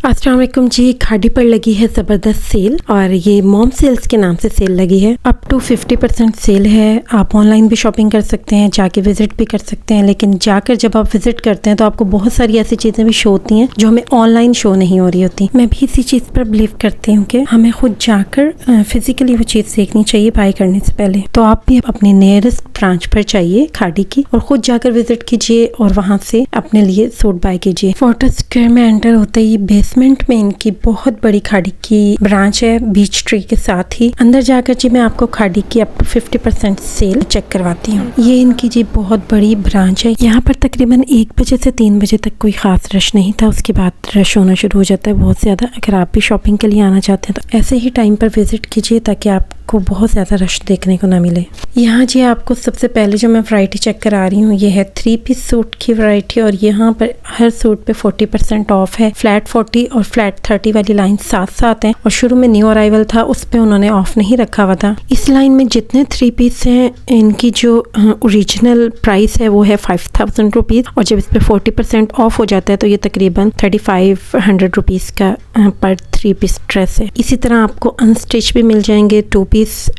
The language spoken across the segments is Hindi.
अस्सलाम वालेकुम जी। खाड़ी पर लगी है ज़बरदस्त सेल और ये मॉम सेल्स के नाम से सेल लगी है। अप टू 50% सेल है। आप ऑनलाइन भी शॉपिंग कर सकते हैं, जाके विजिट भी कर सकते हैं, लेकिन जाकर जब आप विजिट करते हैं तो आपको बहुत सारी ऐसी चीज़ें भी शो होती हैं जो हमें ऑनलाइन शो नहीं हो रही होती। मैं भी इसी चीज़ पर बिलीव करती हूँ कि हमें खुद जाकर फिजिकली वो चीज़ देखनी चाहिए बाय करने से पहले। तो आप भी अपने नियरेस्ट ब्रांच पर चाहिए खाड़ी की और खुद जाकर विजिट कीजिए और वहाँ से अपने लिए सूट बाय कीजिए। फोर्ट स्क्वायर में एंटर होते ही बेसमेंट में इनकी बहुत बड़ी खाड़ी की ब्रांच है, बीच ट्री के साथ ही। अंदर जाकर जी मैं आपको खाड़ी की अप टू 50% सेल चेक करवाती हूँ। ये इनकी जी बहुत बड़ी ब्रांच है। यहाँ पर तकरीबन 1 बजे से 3 बजे तक कोई खास रश नहीं था, उसके बाद रश होना शुरू हो जाता है बहुत ज्यादा। अगर आप भी शॉपिंग के लिए आना चाहते हैं तो ऐसे ही टाइम पर विजिट कीजिए ताकि आपको बहुत ज्यादा रश देखने को ना मिले। यहाँ जी आपको सबसे पहले जो मैं वैरायटी चेक करा रही हूँ ये है 3 पीस सूट की वैरायटी और यहाँ पर हर सूट पे 40% ऑफ है। फ्लैट 40 और फ्लैट 30 वाली लाइन साथ साथ है और शुरू में न्यू अराइवल था उस पे उन्होंने ऑफ नहीं रखा हुआ था। इस लाइन में जितने 3 पीस हैं इनकी जो ओरिजिनल प्राइस है वो है 5000 रुपीज और जब इस पे 40% ऑफ हो जाता है तो ये तकरीबन 3500 रुपीज का पर 3 पीस ड्रेस है। इसी तरह आपको अनस्टिच भी मिल जाएंगे 2 पीस,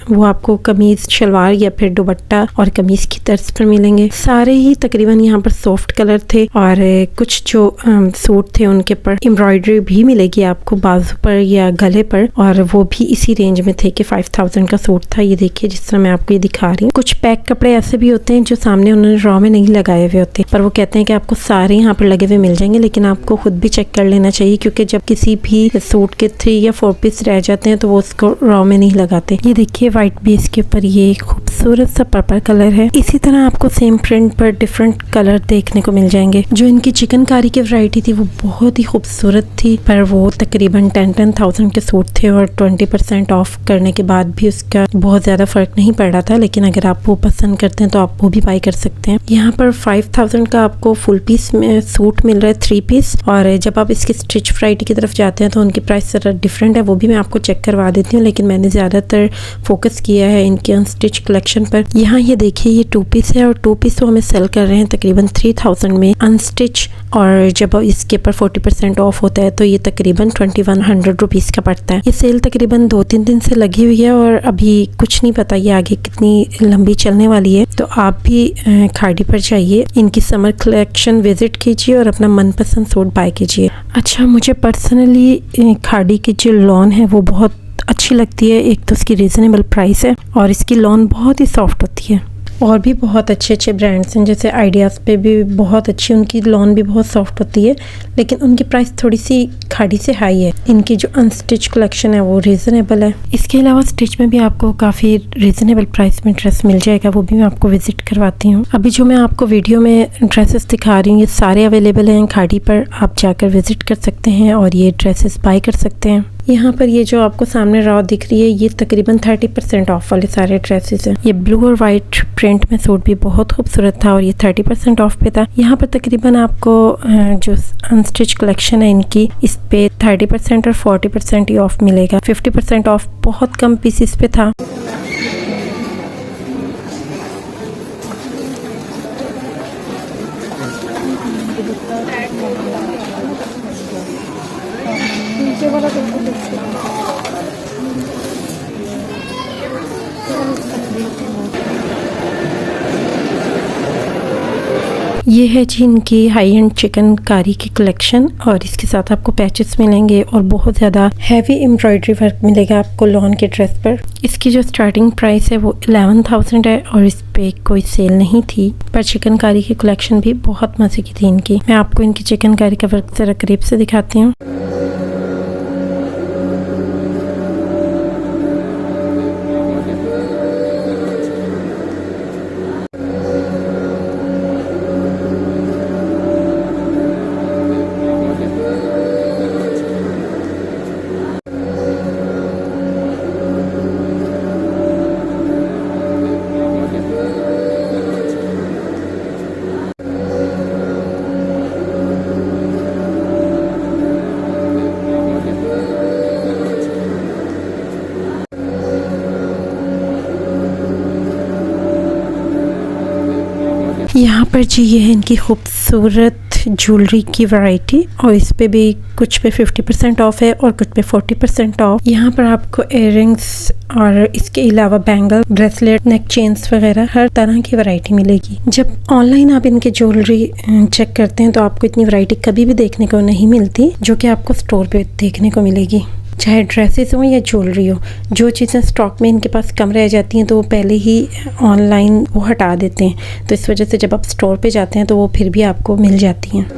वो आपको कमीज शलवार या फिर दुपट्टा और कमीज की तर्ज पर मिलेंगे। सारे ही तकरीबन यहाँ पर सॉफ्ट कलर थे और कुछ जो सूट थे उनके पर एम्ब्रॉयडरी भी मिलेगी आपको बाजू पर या गले पर और वो भी इसी रेंज में थे कि 5000 का सूट था। ये देखिए जिस तरह मैं आपको ये दिखा रही हूँ। कुछ पैक कपड़े ऐसे भी होते हैं जो सामने उन्होंने रॉ में नहीं लगाए हुए होते पर वो कहते हैं कि आपको सारे यहाँ पर लगे हुए मिल जाएंगे, लेकिन आपको खुद भी चेक कर लेना चाहिए क्योंकि जब किसी भी सूट के 3 या 4 पीस रह जाते हैं तो वो उसको रॉ में नहीं लगाते। ये देखिए व्हाइट बेस के ऊपर ये खूबसूरत सा पर्पल कलर है। इसी तरह आपको सेम प्रिंट पर डिफरेंट कलर देखने को मिल जाएंगे। जो इनकी चिकनकारी की वैरायटी थी वो बहुत ही खूबसूरत थी पर वो तकरीबन 10,000 के सूट थे और 20% ऑफ करने के बाद भी उसका बहुत ज्यादा फर्क नहीं पड़ रहा था, लेकिन अगर आप वो पसंद करते हैं तो आप वो भी बाय कर सकते हैं। यहाँ पर 5000 का आपको फुल पीस में सूट मिल रहा है 3 पीस और जब आप इसकी स्टिच वैरायटी की तरफ जाते हैं तो उनकी प्राइस जरा डिफरेंट है, वो भी मैं आपको चेक करवा देती हूँ, लेकिन मैंने ज्यादातर फोकस किया है इनके अनस्टिच कलेक्शन पर। यहाँ ये देखिए ये 2 पीस है और 2 पीस तो हमें सेल कर रहे हैं तकरीबन 3000 में अनस्टिच और जब इसके ऊपर 40% ऑफ होता है तो ये तकरीबन 2100 रुपीज का पड़ता है। ये सेल तकरीबन 2-3 दिन से लगी हुई है और अभी कुछ नहीं पता ये आगे कितनी लंबी चलने वाली है। तो आप भी खाड़ी पर जाइए, इनकी समर कलेक्शन विजिट कीजिए और अपना मनपसंद सूट बाय कीजिए। अच्छा, मुझे पर्सनली खाड़ी की जो लॉन है वो बहुत अच्छी लगती है। एक तो उसकी रीजनेबल प्राइस है और इसकी लॉन बहुत ही सॉफ्ट होती है। और भी बहुत अच्छे अच्छे ब्रांड्स हैं जैसे आइडियाज़ पे भी बहुत अच्छी उनकी लॉन भी बहुत सॉफ्ट होती है, लेकिन उनकी प्राइस थोड़ी सी खाड़ी से हाई है। इनकी जो अनस्टिच कलेक्शन है वो रीज़नेबल है। इसके अलावा स्टिच में भी आपको काफ़ी रीज़नेबल प्राइस में ड्रेस मिल जाएगा, वो भी मैं आपको विजिट करवाती हूँ। अभी जो मैं आपको वीडियो में ड्रेसेस दिखा रही हूँ ये सारे अवेलेबल हैं खाड़ी पर, आप जाकर विजिट कर सकते हैं और ये ड्रेसेस बाय कर सकते हैं। यहाँ पर ये जो आपको सामने रॉ दिख रही है ये तकरीबन 30% ऑफ वाले सारे ड्रेसेस हैं। ये ब्लू और वाइट प्रिंट में सूट भी बहुत खूबसूरत था और ये 30% ऑफ पे था। यहाँ पर तकरीबन आपको जो अनस्टिच कलेक्शन है इनकी इस पे 30% और 40% ही ऑफ मिलेगा। 50% ऑफ बहुत कम पीसेस पे था। ये है जी इनकी हाई एंड चिकनकारी की कलेक्शन और इसके साथ आपको पैचेस मिलेंगे और बहुत ज़्यादा हैवी एम्ब्रॉयडरी वर्क मिलेगा आपको लॉन के ड्रेस पर। इसकी जो स्टार्टिंग प्राइस है वो 11,000 है और इस पे कोई सेल नहीं थी, पर चिकनकारी की कलेक्शन भी बहुत मज़े की थी इनकी। मैं आपको इनकी चिकनकारी का वर्क ज़रा करीब से दिखाती हूँ। यहाँ पर जी ये है इनकी खूबसूरत ज्वेलरी की वैरायटी और इस पे भी कुछ पे 50% ऑफ है और कुछ पे 40% ऑफ। यहाँ पर आपको इयररिंग्स और इसके अलावा बैंगल, ब्रेसलेट, नेक चेन्स वगैरह हर तरह की वैरायटी मिलेगी। जब ऑनलाइन आप इनके ज्वेलरी चेक करते हैं तो आपको इतनी वैरायटी कभी भी देखने को नहीं मिलती जो कि आपको स्टोर पे देखने को मिलेगी। चाहे ड्रेसेस हो या ज्वेलरी हो, जो चीज़ें स्टॉक में इनके पास कम रह जाती हैं तो वो पहले ही ऑनलाइन वो हटा देते हैं, तो इस वजह से जब आप स्टोर पे जाते हैं तो वो फिर भी आपको मिल जाती हैं।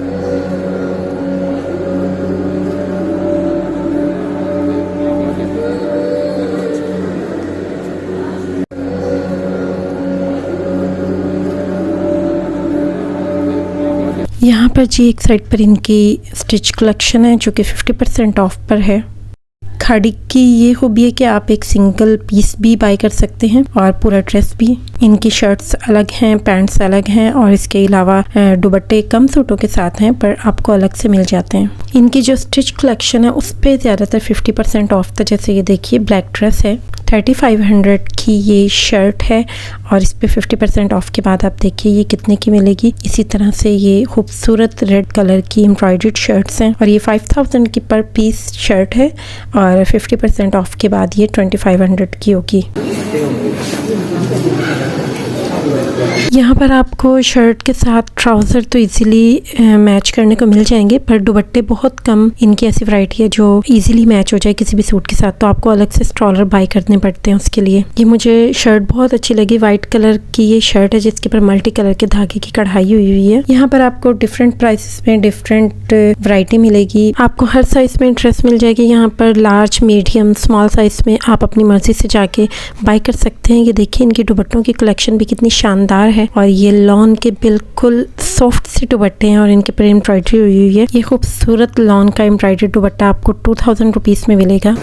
यहाँ पर जी एक साइड पर इनकी स्टिच कलेक्शन है जो कि 50% ऑफ पर है। खाड़ी की ये खूबी है कि आप एक सिंगल पीस भी बाय कर सकते हैं और पूरा ड्रेस भी। इनकी शर्ट्स अलग हैं, पैंट्स अलग हैं और इसके अलावा दुपट्टे कम सूटों के साथ हैं पर आपको अलग से मिल जाते हैं। इनकी जो स्टिच कलेक्शन है उस पर ज़्यादातर 50% ऑफ था। जैसे ये देखिए ब्लैक ड्रेस है, 3500 की ये शर्ट है और इस पे 50% ऑफ के बाद आप देखिए ये कितने की मिलेगी। इसी तरह से ये खूबसूरत रेड कलर की एम्ब्रॉयडर्ड शर्ट्स हैं और ये 5000 की पर पीस शर्ट है और 50% ऑफ के बाद ये 2500 की होगी। यहाँ पर आपको शर्ट के साथ ट्राउज़र तो इजीली मैच करने को मिल जाएंगे पर दुपट्टे बहुत कम इनकी ऐसी वैरायटी है जो इजीली मैच हो जाए किसी भी सूट के साथ, तो आपको अलग से स्ट्रॉलर बाय करने पड़ते हैं उसके लिए। ये मुझे शर्ट बहुत अच्छी लगी, वाइट कलर की ये शर्ट है जिसके ऊपर मल्टी कलर के धागे की कढ़ाई हुई है। यहाँ पर आपको डिफरेंट प्राइसेस में डिफरेंट वैरायटी मिलेगी। आपको हर साइज में ड्रेस मिल जाएगी। यहाँ पर लार्ज, मीडियम, स्मॉल साइज में आप अपनी मर्जी से जाके बाय कर सकते हैं। ये देखिए इनकी दुपट्टों की कलेक्शन भी कितनी शानदार है और ये लॉन के बिल्कुल सॉफ्ट से दुपट्टे हैं और इनके पर एम्ब्रॉयडरी हुई है। ये खूबसूरत लॉन का एम्ब्रॉयडरी दुपट्टा आपको 2000 रुपीज़ में मिलेगा।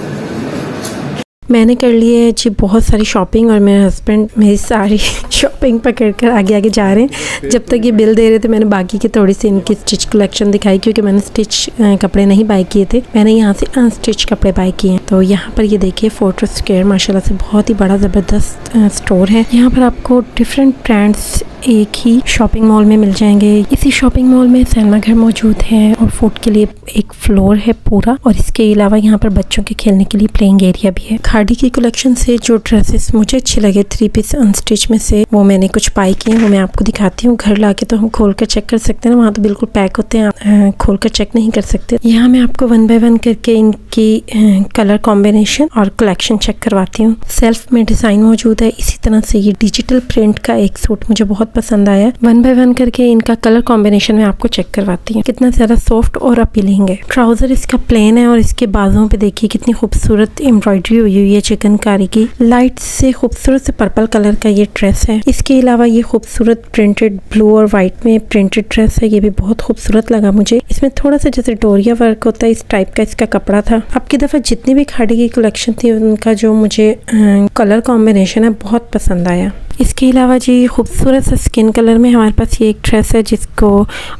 मैंने कर ली है जी बहुत सारी शॉपिंग और मेरे हस्बैंड मेरी सारी शॉपिंग पकड़ कर आगे आगे जा रहे हैं। जब तक ये बिल दे रहे थे मैंने बाकी की थोड़ी सी इनकी स्टिच कलेक्शन दिखाई क्योंकि मैंने स्टिच कपड़े नहीं बाय किए थे, मैंने यहाँ से अनस्टिच कपड़े बाय किए हैं। तो यहाँ पर ये देखिए फोर्ट्रेस स्क्वायर माशाल्लाह से बहुत ही बड़ा ज़बरदस्त स्टोर है। यहाँ पर आपको डिफरेंट ब्रांड्स एक ही शॉपिंग मॉल में मिल जाएंगे। इसी शॉपिंग मॉल में सिनेमा घर मौजूद है और फूड के लिए एक फ्लोर है पूरा और इसके अलावा यहाँ पर बच्चों के खेलने के लिए प्लेइंग एरिया भी है। खाड़ी की कलेक्शन से जो ड्रेसेस मुझे अच्छे लगे 3 पीस अनस्टिच में से वो मैंने कुछ बाय किए हैं, वो मैं आपको दिखाती हूँ। घर लाके तो हम खोल कर चेक कर सकते हैं ना, वहाँ तो बिल्कुल पैक होते हैं, आप खोल कर चेक नहीं कर सकते। यहाँ मैं आपको 1 बाय 1 करके इनकी कलर कॉम्बिनेशन और कलेक्शन चेक करवाती हूँ। सेल्फ में डिजाइन मौजूद है। इसी तरह से ये डिजिटल प्रिंट का एक सूट मुझे बहुत पसंद आया। 1 बाय 1 करके इनका कलर कॉम्बिनेशन में आपको चेक करवाती हूँ, कितना ज्यादा सॉफ्ट और अपीलिंग है। ट्राउजर इसका प्लेन है और इसके बाजुओं पे देखिए कितनी खूबसूरत एम्ब्रॉयडरी हुई है चिकनकारी की। लाइट से खूबसूरत से पर्पल कलर का ये ड्रेस है। इसके अलावा ये खूबसूरत प्रिंटेड ब्लू और व्हाइट में प्रिंटेड ड्रेस है, ये भी बहुत खूबसूरत लगा मुझे। इसमें थोड़ा सा जैसे डोरिया वर्क होता है इस टाइप का इसका कपड़ा था। अब की दफा जितनी भी खाड़ी की कलेक्शन थी उनका जो मुझे कलर कॉम्बिनेशन है बहुत पसंद आया। इसके अलावा जी खूबसूरत सा स्किन कलर में हमारे पास ये एक ड्रेस है जिसको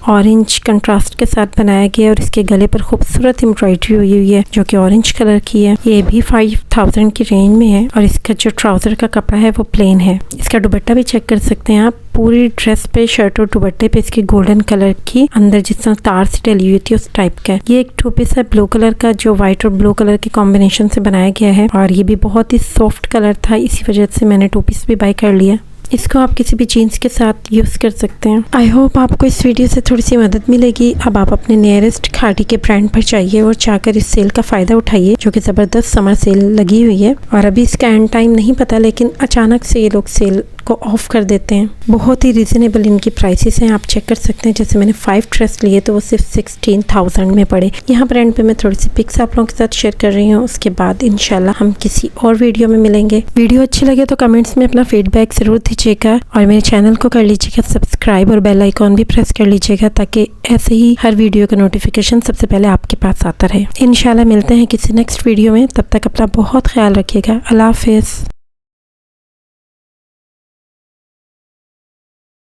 ऑरेंज कंट्रास्ट के साथ बनाया गया है और इसके गले पर खूबसूरत एम्ब्रॉयडरी हुई है जो कि ऑरेंज कलर की है। ये भी 5000 की रेंज में है और इसका जो ट्राउजर का कपड़ा है वो प्लेन है। इसका दुपट्टा भी चेक कर सकते हैं आप। पूरी ड्रेस पे, शर्ट और दुपट्टे पे इसकी गोल्डन कलर की अंदर जिस तरह तार से डली हुई थी उस टाइप का। ये एक 2 पीस है ब्लू कलर का जो व्हाइट और ब्लू कलर के कॉम्बिनेशन से बनाया गया है और ये भी बहुत ही सॉफ्ट कलर था, इसी वजह से मैंने 2 पीस भी बाय कर लिया। इसको आप किसी भी जीन्स के साथ यूज़ कर सकते हैं। आई होप आपको इस वीडियो से थोड़ी सी मदद मिलेगी। अब आप अपने नियरेस्ट खाड़ी के ब्रांड पर जाइए और जाकर इस सेल का फ़ायदा उठाइए जो कि ज़बरदस्त समर सेल लगी हुई है और अभी इसका एंड टाइम नहीं पता, लेकिन अचानक से ये लोग सेल को ऑफ कर देते हैं। बहुत ही रीजनेबल इनकी प्राइसेस हैं, आप चेक कर सकते हैं। जैसे मैंने 5 ड्रेस लिए तो वो सिर्फ 16,000 में पड़े। यहाँ पर एंड पे मैं थोड़ी सी पिक्स आप लोगों के साथ शेयर कर रही हूँ। उसके बाद इंशाल्लाह हम किसी और वीडियो में मिलेंगे। वीडियो अच्छी लगे तो कमेंट्स में अपना फीडबैक जरूर दीजिएगा और मेरे चैनल को कर लीजिएगा सब्सक्राइब और बेल आइकॉन भी प्रेस कर लीजिएगा ताकि ऐसे ही हर वीडियो का नोटिफिकेशन सबसे पहले आपके पास आता रहे। इंशाल्लाह मिलते हैं किसी नेक्स्ट वीडियो में, तब तक अपना बहुत ख्याल रखिएगा। अल्लाह हाफिज़।